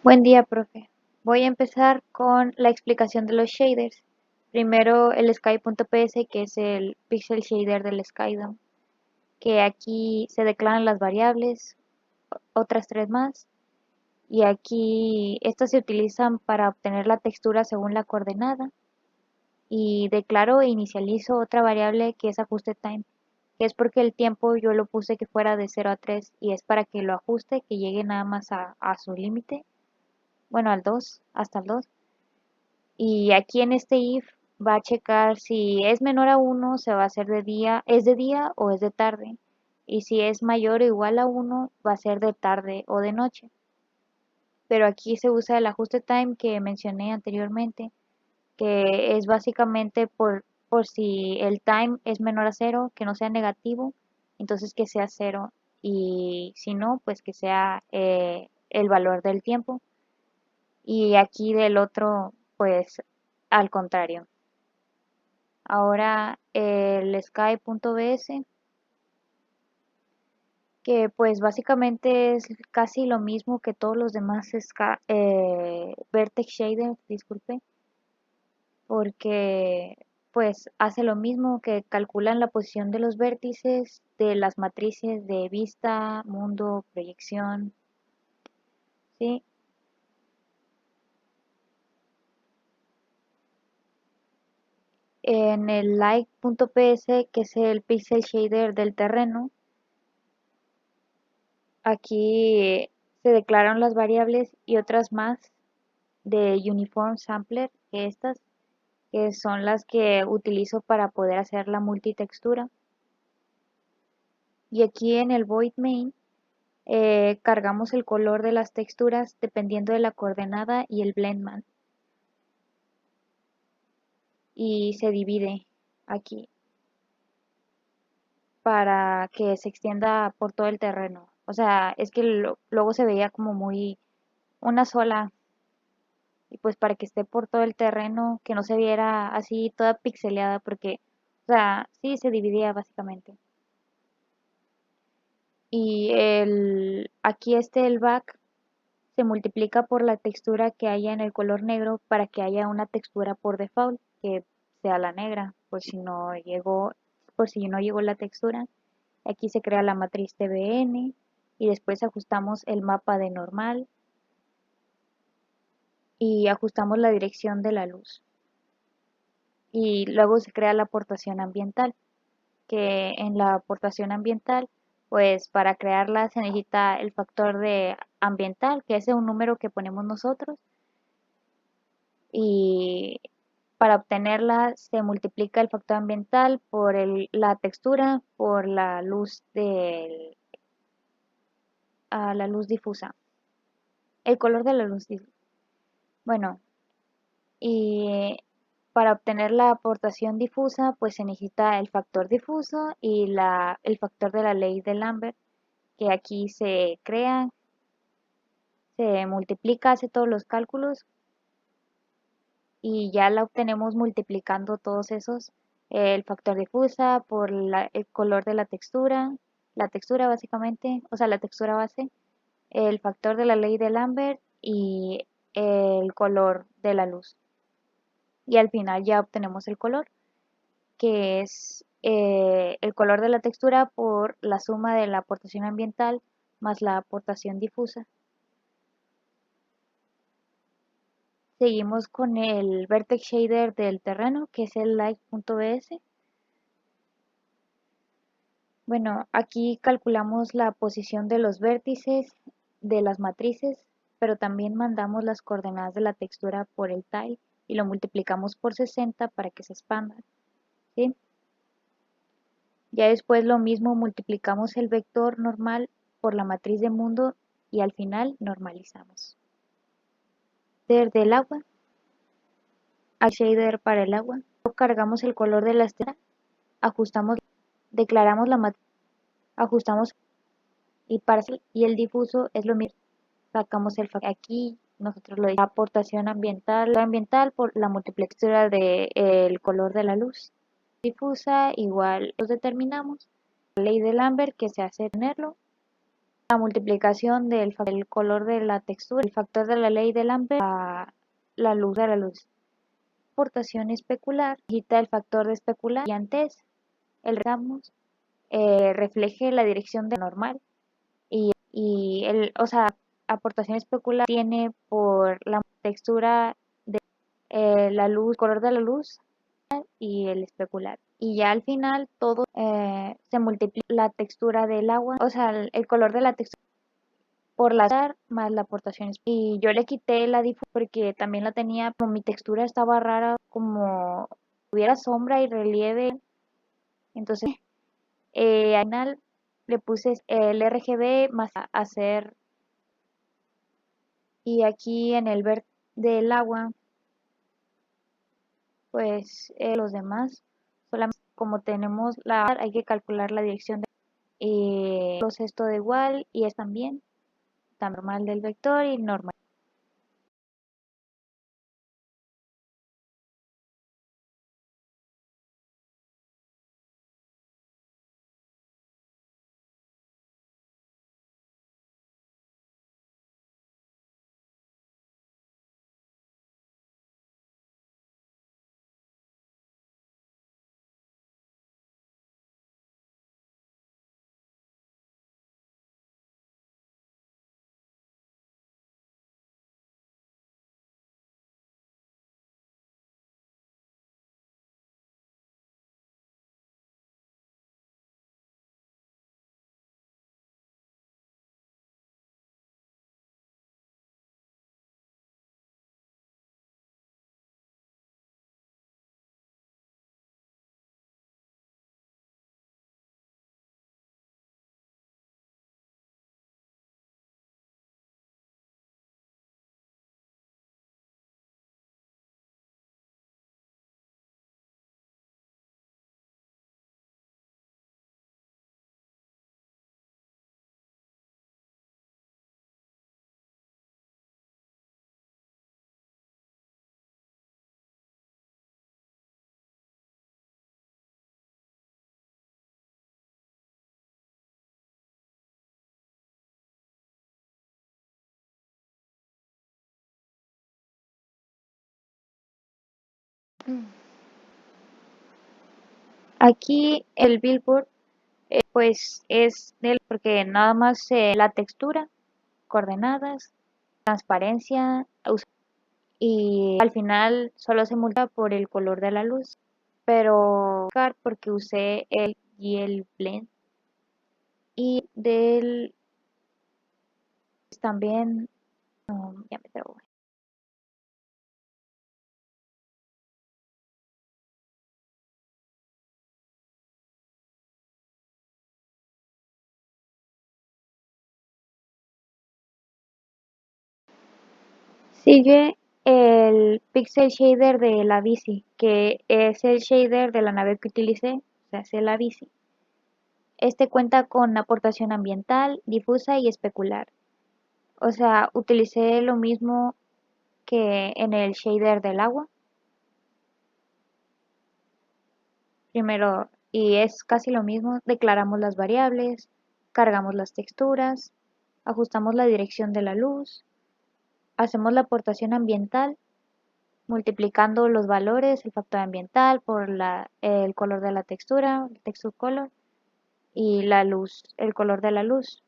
Buen día, profe. Voy a empezar con la explicación de los shaders. Primero el sky.ps, que es el pixel shader del SkyDOM, que aquí se declaran las variables, otras tres más, y aquí estas se utilizan para obtener la textura según la coordenada, y declaro e inicializo otra variable que es ajuste time, que es porque el tiempo yo lo puse que fuera de 0 a 3 y es para que lo ajuste, que llegue nada más a su límite, bueno, al 2 hasta el 2. Y aquí en este if va a checar si es menor a 1 se va a hacer es de día o es de tarde. Y si es mayor o igual a 1 va a ser de tarde o de noche. Pero aquí se usa el ajuste time que mencioné anteriormente, que es básicamente por si el time es menor a 0, que no sea negativo, entonces que sea 0. Y si no, pues que sea el valor del tiempo. Y aquí del otro, pues al contrario. Ahora el sky.bs, que pues básicamente es casi lo mismo que todos los demás Vertex Shader, disculpe, porque pues hace lo mismo, que calculan la posición de los vértices de las matrices de vista, mundo, proyección, ¿sí? En el like.ps, que es el pixel shader del terreno, aquí se declaran las variables y otras más de Uniform Sampler, que estas, que son las que utilizo para poder hacer la multitextura. Y aquí en el void main cargamos el color de las texturas dependiendo de la coordenada y el blendman. Y se divide aquí para que se extienda por todo el terreno. O sea, es que luego se veía como muy una sola, y pues para que esté por todo el terreno, que no se viera así toda pixeleada, porque, o sea, sí se dividía básicamente. Y aquí el back se multiplica por la textura que haya en el color negro para que haya una textura por default, que sea la negra, por si no llegó la textura. Aquí se crea la matriz TBN y después ajustamos el mapa de normal y ajustamos la dirección de la luz. Y luego se crea la aportación ambiental, que en la aportación ambiental, pues para crearla se necesita el factor de ambiental, que es un número que ponemos nosotros, y para obtenerla se multiplica el factor ambiental por la textura, por la luz difusa, el color de la luz difusa. Bueno, y para obtener la aportación difusa, pues se necesita el factor difuso y el factor de la ley de Lambert, que aquí se crea, se multiplica, hace todos los cálculos y ya la obtenemos multiplicando todos esos, el factor difusa por el color de la textura básicamente, o sea, la textura base, el factor de la ley de Lambert y el color de la luz. Y al final ya obtenemos el color, que es el color de la textura por la suma de la aportación ambiental más la aportación difusa. Seguimos con el Vertex Shader del terreno, que es el light.bs. Bueno, aquí calculamos la posición de los vértices de las matrices, pero también mandamos las coordenadas de la textura por el tile y lo multiplicamos por 60 para que se expanda, ¿sí? Ya después lo mismo, multiplicamos el vector normal por la matriz de mundo y al final normalizamos. Desde el agua, al shader para el agua, cargamos el color de la estela, ajustamos, declaramos la matriz, ajustamos y el difuso es lo mismo. Sacamos el factor. Aquí nosotros lo decimos aportación ambiental por la multiplexura del color de la luz. Difusa igual los determinamos. La ley de Lambert que se hace tenerlo la multiplicación del color de la textura, el factor de la ley de Lambert, la luz de la luz. Aportación especular, digita el factor de especular y antes el ramos refleje la dirección de la normal y o sea, aportación especular tiene por la textura de la luz, color de la luz y el especular. Y ya al final todo se multiplica la textura del agua, o sea, el color de la textura por la azar más la aportación. Y yo le quité la difusión porque también la tenía, como mi textura estaba rara, como hubiera sombra y relieve. Entonces, al final le puse el RGB más a hacer. Y aquí en el verde del agua, pues los demás, solamente como tenemos hay que calcular la dirección de pues esto de igual y es también tan normal del vector y normal. Aquí el billboard pues es porque nada más la textura, coordenadas, transparencia y al final solo se multa por el color de la luz, pero porque usé el y el blend y del también ya me trabo. Sigue el pixel shader de la bici, que es el shader de la nave que utilicé, o sea, es la bici. Este cuenta con aportación ambiental, difusa y especular. O sea, utilicé lo mismo que en el shader del agua. Primero, y es casi lo mismo, declaramos las variables, cargamos las texturas, ajustamos la dirección de la luz, hacemos la aportación ambiental, multiplicando los valores, el factor ambiental por el color de la textura, el texture color, y la luz, el color de la luz.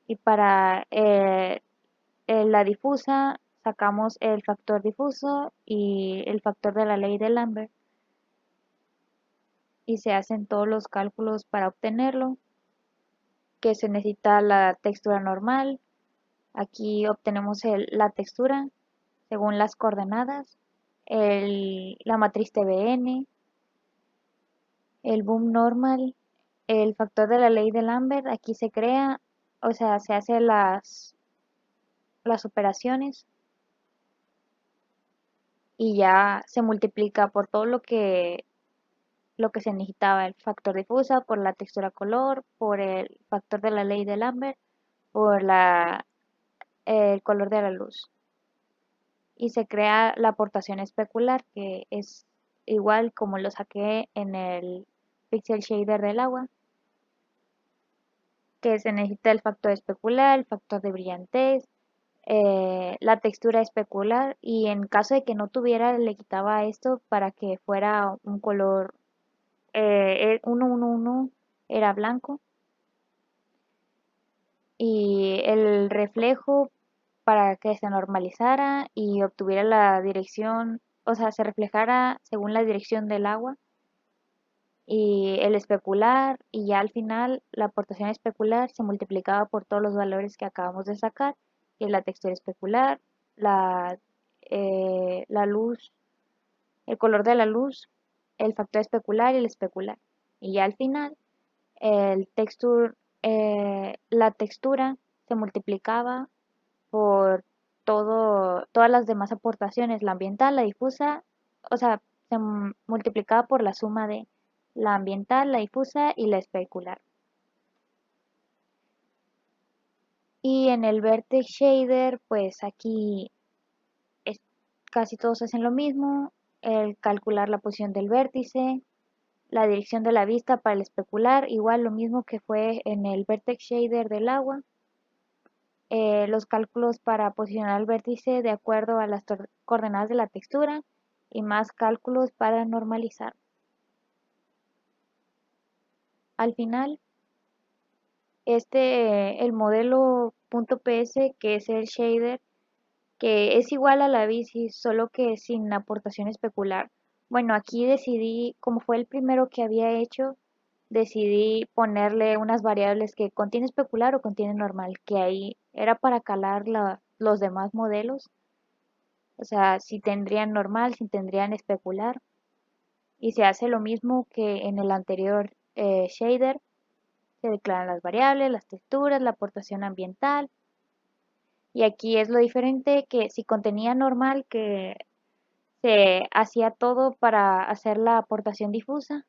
Y para la difusa sacamos el factor difuso y el factor de la ley de Lambert y se hacen todos los cálculos para obtenerlo, que se necesita la textura normal. Aquí obtenemos la textura según las coordenadas, la matriz TBN, el boom normal, el factor de la ley de Lambert. Aquí se crea, o sea, se hace las operaciones y ya se multiplica por todo lo que se necesitaba, el factor difusa, por la textura color, por el factor de la ley de Lambert, por el color de la luz. Y se crea la aportación especular, que es igual como lo saqué en el pixel shader del agua. que se necesita el factor especular, el factor de brillantez, la textura especular y en caso de que no tuviera le quitaba esto para que fuera un color 111 era blanco y el reflejo para que se normalizara y obtuviera la dirección, o sea, se reflejara según la dirección del agua y el especular y ya al final la aportación especular se multiplicaba por todos los valores que acabamos de sacar, que es la textura especular, la, la luz, el color de la luz, el factor especular y el especular. Y ya al final el texture, la textura se multiplicaba por todas las demás aportaciones, la ambiental, la difusa, o sea, se multiplicaba por la suma de la ambiental, la difusa y la especular. Y en el Vertex Shader, pues aquí es- casi todos hacen lo mismo, el calcular la posición del vértice, la dirección de la vista para el especular, igual lo mismo que fue en el Vertex Shader del agua, los cálculos para posicionar el vértice de acuerdo a las coordenadas de la textura y más cálculos para normalizar. Al final, el modelo .ps, que es el shader, que es igual a la bici, solo que sin aportación especular. Bueno, aquí decidí, como fue el primero que había hecho, decidí ponerle unas variables que contiene especular o contiene normal, que ahí era para calar los demás modelos. O sea, si tendrían normal, si tendrían especular. Y se hace lo mismo que en el anterior shader. Se declaran las variables, las texturas, la aportación ambiental. Y aquí es lo diferente que si contenía normal, que se hacía todo para hacer la aportación difusa.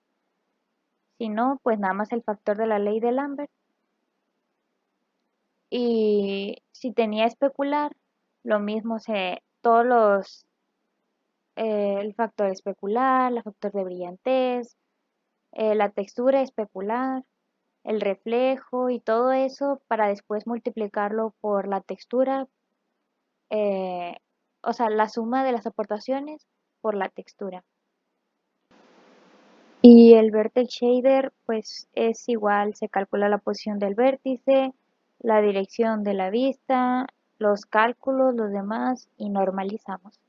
Si no, pues nada más el factor de la ley de Lambert. Y si tenía especular, lo mismo todos el factor especular, el factor de brillantez, la textura especular, el reflejo y todo eso para después multiplicarlo por la textura, eh, o sea, la suma de las aportaciones por la textura. Y el Vertex Shader pues es igual, se calcula la posición del vértice, la dirección de la vista, los cálculos, los demás y normalizamos.